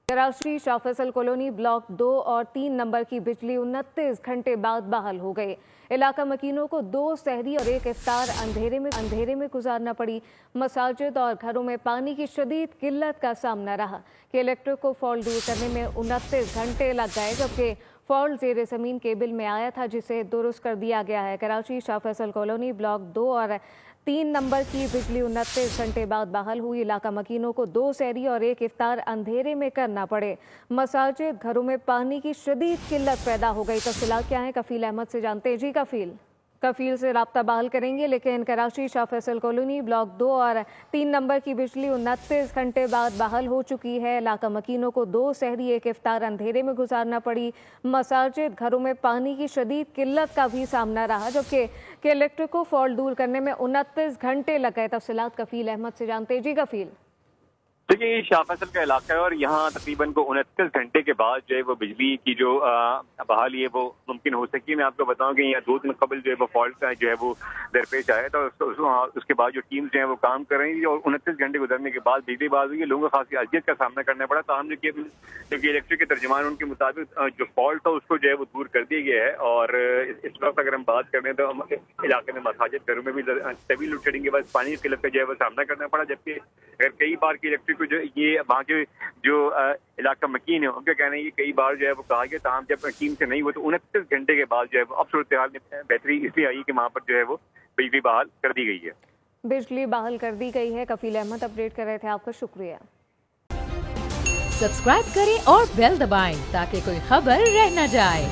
Karachi Shah Faisal colony block 2 और 3 number की बिजली 29 घंटे बाद बहाल हो गई। इलाका मकीनों को 2 सहरी और 1 इफ्तार अंधेरे में गुजारना पड़ी। मसाजिद और घरों में पानी की शदीद किल्लत का सामना रहा कि इलेक्ट्रिक को फॉल्ट दूर करने में 29 घंटे लग गए, जबकि फॉल्ट ज़ेर ज़मीन केबल में आया था जिसे दुरुस्त कर दिया गया है। कराची शाह फैसल कॉलोनी ब्लॉक 2 और 3 नंबर की बिजली 29 घंटे बाद बहाल हुई। इलाका मकीनों को 2 सहरी और 1 इफ्तार अंधेरे में करना पड़े। मसाजिद घरों में पानी की शदीद किल्लत पैदा हो गई। तफसीलात क्या हैं, कफील अहमद से जानते हैं। जी कफील से राब्ता बहाल करेंगे, लेकिन कराची शाह फैसल कॉलोनी ब्लॉक 2 और 3 नंबर की बिजली 29 घंटे बाद बहाल हो चुकी है। इलाका मकीनों को 2 सहरी 1 इफ्तार अंधेरे में गुजारना पड़ी। मसाजिद घरों में पानी की शदीद किल्लत का भी सामना रहा, जबकि इलेक्ट्रिक को फॉल्ट दूर करने में 29 घंटे लग गए। तफसीलात कफील अहमद से जानते हैं। जी कफील। देखिए, ये शाह फैसल का इलाका है और यहाँ तकरीबन को 29 घंटे के बाद जो है वो बिजली की जो बहाली है वो मुमकिन हो सकी। मैं आपको बताऊं कि यहाँ 2 दिन कबल जो है वो फॉल्ट का जो है वो दरपेश आया था। उसके बाद जो टीम्स जो है वो काम कर रही थी और 29 घंटे गुजरने के बाद बिजली बहाल हुई है। लोगों को खासी अजियत का सामना करना पड़ा। ताहम जो कि इलेक्ट्रिक के तर्जुमान उनके मुताबिक जो फॉल्ट था उसको जो है वो दूर कर दिया गया है। और इस वक्त अगर हम बात करें तो इलाके में मसाजिद घरों में भी तवील लोड शेडिंग के बाद पानी की किल्लत का जो है वो सामना करना पड़ा, जबकि अगर कई बार की इलेक्ट्रिक को जो ये वहाँ के जो इलाका मकीन है उनका कहना है कि कई बार जो है वो कहा गया, ताहम जब टीम से नहीं हुआ तो 29 घंटे के बाद जो है वो अब सूरत हाल में बेहतरी इसलिए आई कि वहाँ पर जो है वो बिजली बहाल कर दी गई है। बिजली बहाल कर दी गई है। कफील अहमद अपडेट कर रहे थे, आपका शुक्रिया। सब्सक्राइब करें और बेल दबाएं ताकि कोई खबर रह न जाए।